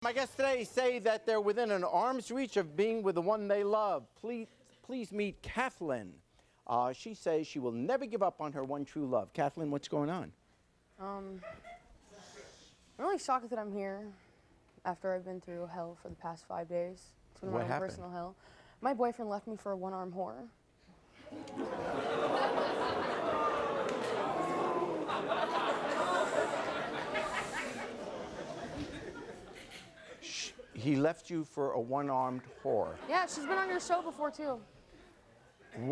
My guests today say that they're within an arm's reach of being with the one they love. Please meet Kathleen. She says she will never give up on her one true love. Kathleen, what's going on? I'm really shocked that I'm here after I've been through hell for the past 5 days. It's been my own personal hell. My boyfriend left me for a one-armed whore. He left you for a one-armed whore. Yeah, she's been on your show before too.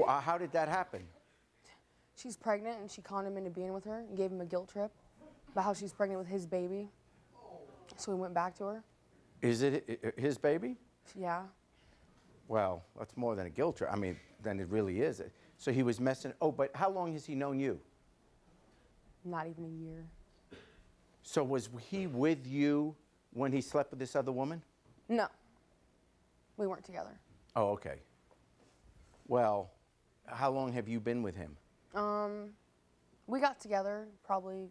How did that happen? She's pregnant and she conned him into being with her and gave him a guilt trip about how she's pregnant with his baby. So we went back to her. Is it his baby? Yeah. Well, that's more than a guilt trip. I mean, than it really is. So he was messing. Oh, but how long has he known you? Not even a year. So was he with you when he slept with this other woman? No. We weren't together. Oh, okay. Well, how long have you been with him? We got together probably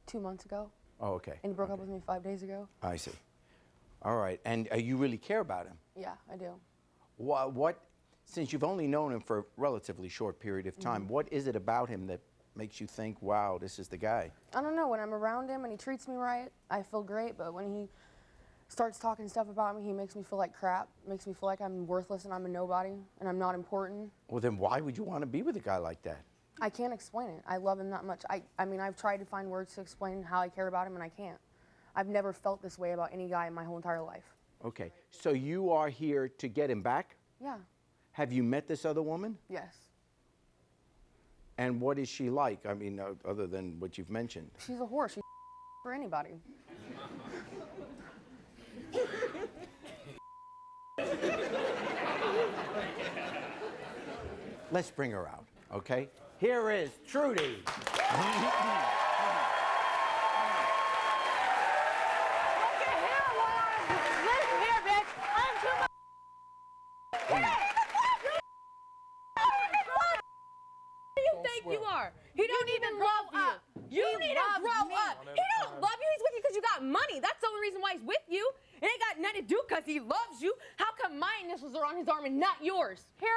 2 months ago. Oh, okay. And he broke up with me 5 days ago. I see. All right. And you really care about him? Yeah, I do. Since you've only known him for a relatively short period of time, what is it about him that makes you think, wow, this is the guy? I don't know. When I'm around him and he treats me right, I feel great. But when he starts talking stuff about me, he makes me feel like crap. Makes me feel like I'm worthless and I'm a nobody and I'm not important. Well, then why would you want to be with a guy like that? I can't explain it. I love him that much. I mean, I've tried to find words to explain how I care about him and I can't. I've never felt this way about any guy in my whole entire life. Okay. So you are here to get him back? Yeah. Have you met this other woman? Yes. And what is she like? I mean, other than what you've mentioned. She's a whore. She's for anybody. Let's bring her out, okay? Here is Trudy. Look at here, listen here, bitch. I'm too much. Who do you think you are? He don't even grow up. You need to grow up. He don't love you. He's with you because you got money. That's the only reason why he's with you. It ain't got nothing to do because he loves you. How come my initials are on his arm and not yours? Here,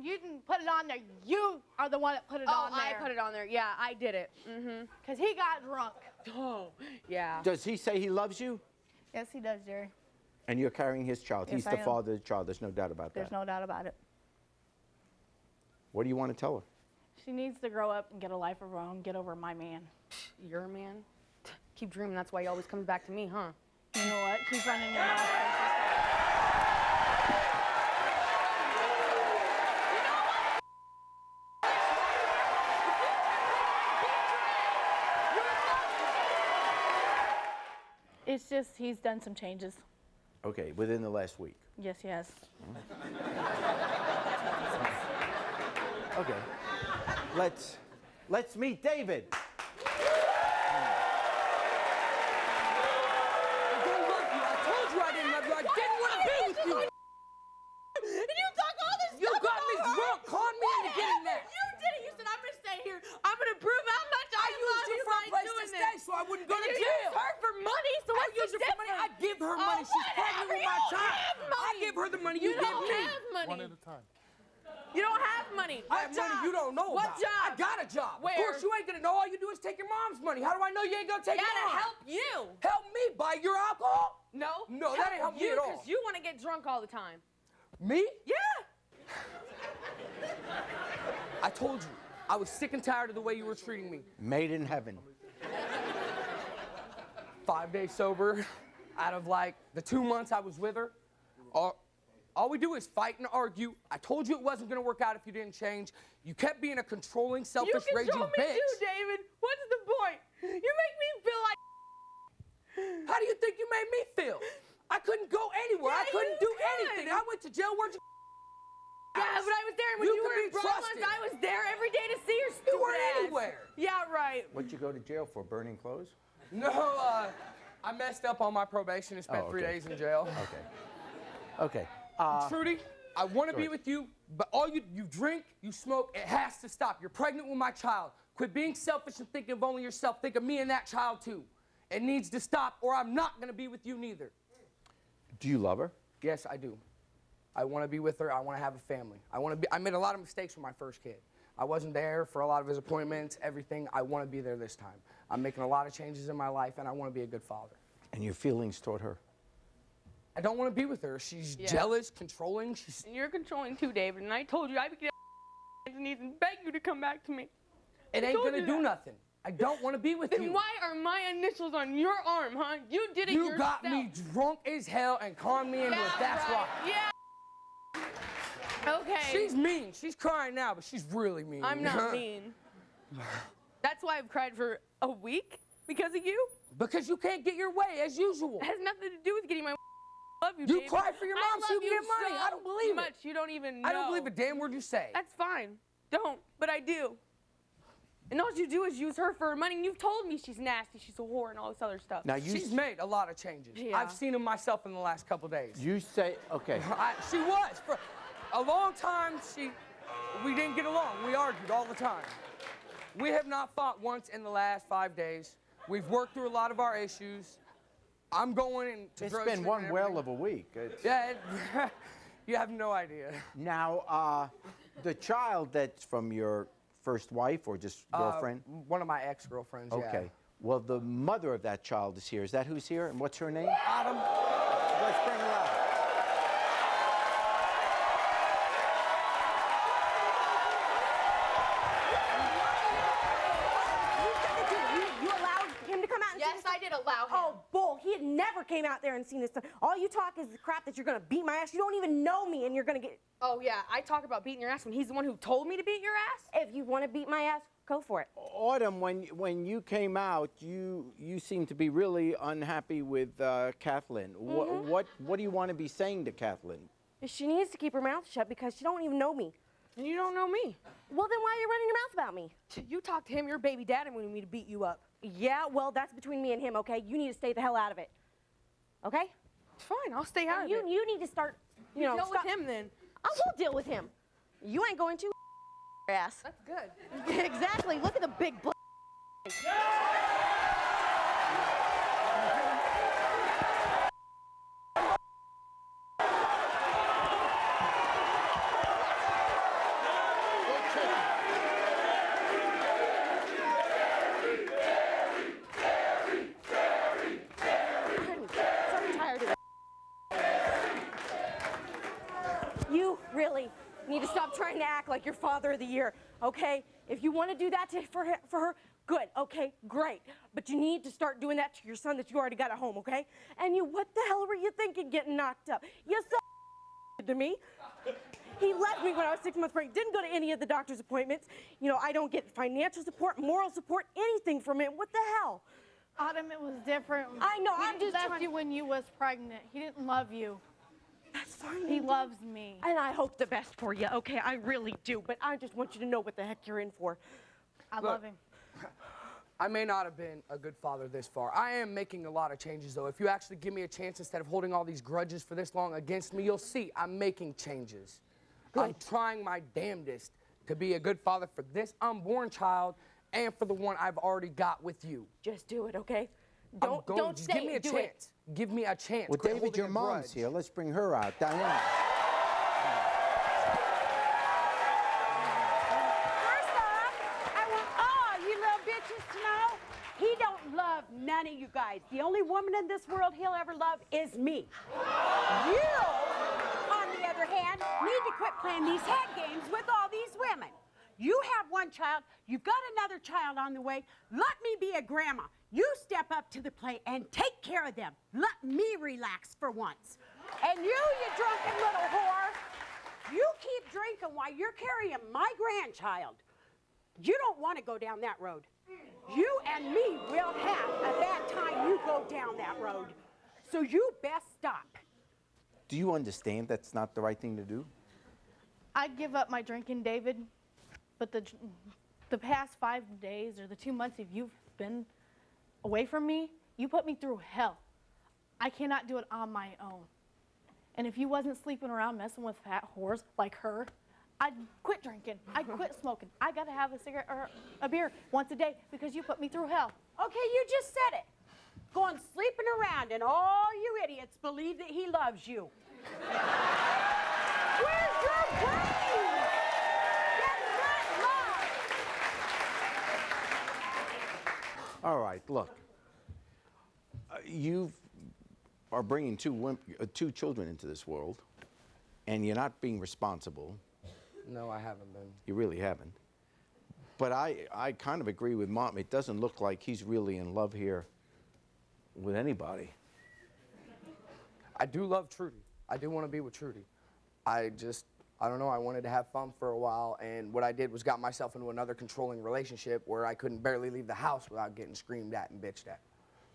you didn't put it on there. You are the one that put it on there. Oh, I put it on there. Yeah, I did it. Because he got drunk. Oh, yeah. Does he say he loves you? Yes, he does, Jerry. And you're carrying his child. Yes, He's the father of the child. There's no doubt about that. There's no doubt about it. What do you want to tell her? She needs to grow up and get a life of her own, get over my man. You're a man? Keep dreaming. That's why he always comes back to me, huh? You know what? Keep running your mouth. It's just he's done some changes. Okay, within the last week. Yes, he has. Okay. Let's meet David. One at a time. You don't have money. I have money you don't know What about. job? I got a job. Where? Of course you ain't gonna know. All you do is take your mom's money. How do I know you ain't gonna take Gotta mine? help you. Help me buy your alcohol? No. No, that ain't help me at all. Because you want to get drunk all the time. Me? Yeah. I told you. I was sick and tired of the way you were treating me. Made in heaven. 5 days sober. Out of like the 2 months I was with her. All we do is fight and argue. I told you it wasn't gonna work out if you didn't change. You kept being a controlling, selfish, raging You control me bitch. too, David. What's the point? You make me feel like... How do you think you made me feel? I couldn't go anywhere. Yeah, I couldn't you do could. anything. I went to jail. Where'd you? Yeah, but I was there when You you can were be in Brooklyn. trusted. I was there every day to see your stupid You weren't ass. anywhere. Yeah, right. What'd you go to jail for? Burning clothes? No, I messed up on my probation and spent 3 days in jail. Okay. Trudy, I want to be with you, but all you drink, you smoke, it has to stop. You're pregnant with my child. Quit being selfish and thinking of only yourself. Think of me and that child too. It needs to stop, or I'm not going to be with you neither. Do you love her? Yes, I do. I want to be with her. I want to have a family. I made a lot of mistakes with my first kid. I wasn't there for a lot of his appointments, everything. I want to be there this time. I'm making a lot of changes in my life, and I want to be a good father. And your feelings toward her? I don't want to be with her. She's jealous, controlling. And you're controlling too, David. And I told you I would get on my knees and beg you to come back to me. It ain't going to do nothing. I don't want to be with you. Then why are my initials on your arm, huh? You did it yourself. You got me drunk as hell and conned me into it. That's why. Yeah. Okay. She's mean. She's crying now, but she's really mean. I'm not mean. That's why I've cried for a week because of you. Because you can't get your way as usual. It has nothing to do with getting my love you, You David. cry for your mom so you can get money. So I don't believe much. it. You don't even know. I don't believe a damn word you say. That's fine. Don't, but I do. And all you do is use her for her money. And you've told me she's nasty, she's a whore, and all this other stuff. Now She's made a lot of changes. Yeah. I've seen them myself in the last couple days. You say, okay. She was. For a long time, we didn't get along. We argued all the time. We have not fought once in the last 5 days. We've worked through a lot of our issues. I'm going into It's been one whale of a week. Yeah, you have no idea. Now, the child that's from your first wife or just girlfriend? One of my ex-girlfriends, yeah. Okay. Well, the mother of that child is here. Is that who's here? And what's her name? Autumn. Let's bring her out. You allowed him to come out and see Yes, this I did allow him. Oh, bull. He had never came out there and seen this stuff. All you talk is the crap that you're going to beat my ass. You don't even know me, and you're going to get... Oh, yeah, I talk about beating your ass when he's the one who told me to beat your ass? If you want to beat my ass, go for it. Autumn, when you came out, you seemed to be really unhappy with Kathleen. What do you want to be saying to Kathleen? She needs to keep her mouth shut because she don't even know me. And you don't know me. Well, then why are you running your mouth about me? You talk to him, your baby daddy wanted me to beat you up. Yeah, well, that's between me and him, okay? You need to stay the hell out of it. Okay? Fine, I'll stay out of it. You need to start, you know, deal stop. with him then. I will deal with him. You ain't going to ass. That's good. Exactly. Look at the big blood. I'm so tired of it. You really need to stop trying to act like you're father of the year, okay? If you want to do that for her, good, okay, great. But you need to start doing that to your son that you already got at home, okay? And what the hell were you thinking getting knocked up? You so to me. He left me when I was 6 months pregnant, didn't go to any of the doctor's appointments. You know, I don't get financial support, moral support, anything from him. What the hell? Autumn, it was different. I know, He I'm just left trying- you when you was pregnant. He didn't love you. That's fine. He loves me. And I hope the best for you, okay? I really do. But I just want you to know what the heck you're in for. I love him. I may not have been a good father this far. I am making a lot of changes, though. If you actually give me a chance instead of holding all these grudges for this long against me, you'll see I'm making changes. I'm trying my damnedest to be a good father for this unborn child and for the one I've already got with you. Just do it, okay? Don't Just give me a do chance. it. Give me a chance. Well, Quit David, holding your a mom's grudge. here. Let's bring her out. Diana. First off, I want all you little bitches to know he don't love none of you guys. The only woman in this world he'll ever love is me. You, on the other hand, need to quit playing these head games with all these women. You have one child, you've got another child on the way. Let me be a grandma. You step up to the plate and take care of them. Let me relax for once. And you drunken little whore, you keep drinking while you're carrying my grandchild. You don't want to go down that road. You and me will have a bad time you go down that road. So you best stop. Do you understand that's not the right thing to do? I'd give up my drinking, David, but the past 5 days or the 2 months if you've been away from me, you put me through hell. I cannot do it on my own. And if you wasn't sleeping around messing with fat whores like her, I'd quit drinking. I'd quit smoking. I gotta have a cigarette or a beer once a day because you put me through hell. Okay, you just said it. going sleeping around, and all you idiots believe that he loves you. Where's your brain? That's not love. All right, look. You are bringing two children into this world, and you're not being responsible. No, I haven't been. You really haven't. But I kind of agree with Mom. It doesn't look like he's really in love here with anybody. I do love Trudy. I do want to be with Trudy. I don't know, I wanted to have fun for a while, and what I did was got myself into another controlling relationship where I couldn't barely leave the house without getting screamed at and bitched at.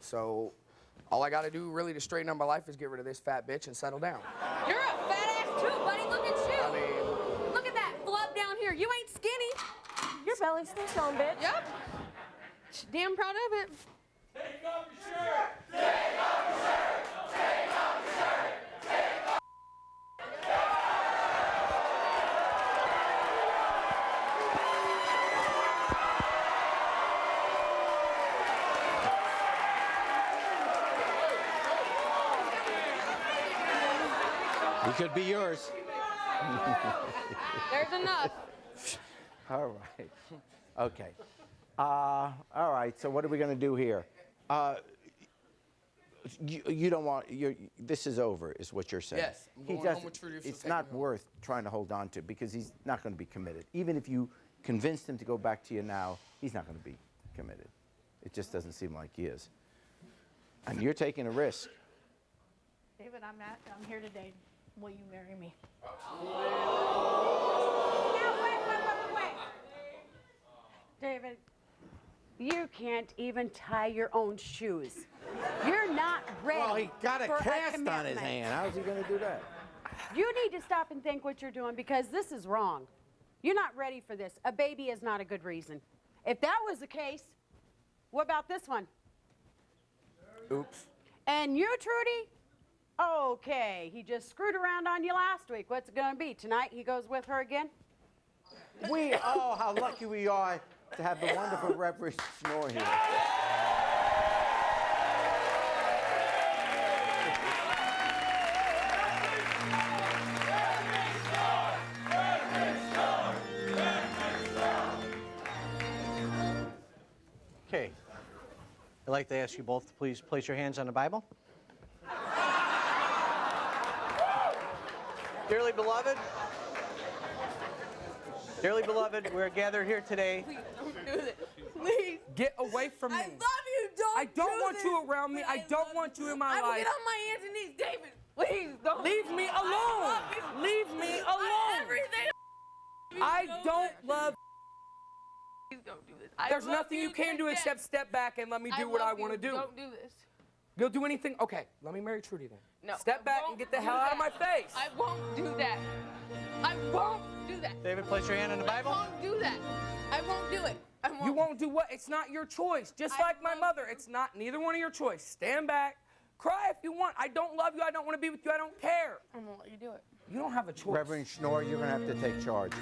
So all I got to do really to straighten up my life is get rid of this fat bitch and settle down. You're a fat ass too, buddy. Look at you. I mean, Look at that flub down here. You ain't skinny. Your belly's still showing, bitch. Yep. Damn proud of it. Take off your shirt! Take off your shirt! Take off your shirt! Take off. He could be yours. There's enough. All right. Okay. All right. So what are we going to do here? You don't want. This is over, is what you're saying. Yes, I'm going home with Trudy if she'll It's take not me home. worth trying to hold on to because he's not going to be committed. Even if you convinced him to go back to you now, he's not going to be committed. It just doesn't seem like he is. And you're taking a risk. David, I'm here today. Will you marry me? Now, wait. David, you can't even tie your own shoes. You're not ready. Well, he got a for cast on his commitment. hand. How's he going to do that? You need to stop and think what you're doing because this is wrong. You're not ready for this. A baby is not a good reason. If that was the case, what about this one? Oops. And you, Trudy? Okay, he just screwed around on you last week. What's it going to be? Tonight he goes with her again? Oh, how lucky we are to have the wonderful Reverend Schnorr here. Okay. I'd like to ask you both to please place your hands on the Bible. Dearly beloved, we're gathered here today. Please don't do this. Please. Get away from me. I love you. I don't do want this. you around me. I don't want you in my I will life. get on my hands and knees, David. Please don't. Leave me alone. I love you. Leave me alone. Everything. I don't love. Please don't do this. There's nothing you can do except step back and let me do what I want to do. Don't do this. You'll do anything? Okay, let me marry Trudy then. No. Step I back won't and get the do hell out of my that. face. I won't do that. I won't do that. David, place your hand on the Bible. I won't do that. I won't do it. I won't. You won't do what? It's not your choice. Just I like my won't mother, it's not neither one of your choice. Stand back. Cry if you want. I don't love you. I don't want to be with you. I don't care. I'm gonna let you do it. You don't have a choice. Reverend Schnorr, you're going to have to take charge.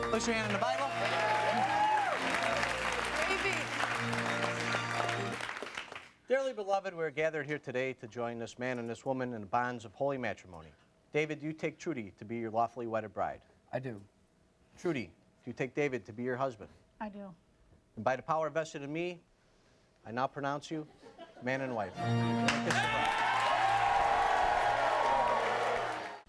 Place your hand on the Bible. Baby. Dearly beloved, we're gathered here today to join this man and this woman in the bonds of holy matrimony. David, do you take Trudy to be your lawfully wedded bride? I do. Trudy, do you take David to be your husband? I do. And by the power vested in me, I now pronounce you man and wife.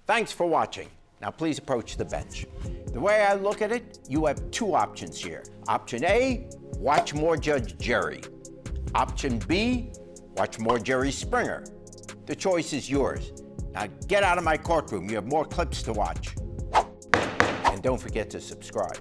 Thanks for watching. Now please approach the bench. The way I look at it, you have two options here. Option A, watch more Judge Jerry. Option B, watch more Jerry Springer. The choice is yours. Now get out of my courtroom. You have more clips to watch. And don't forget to subscribe.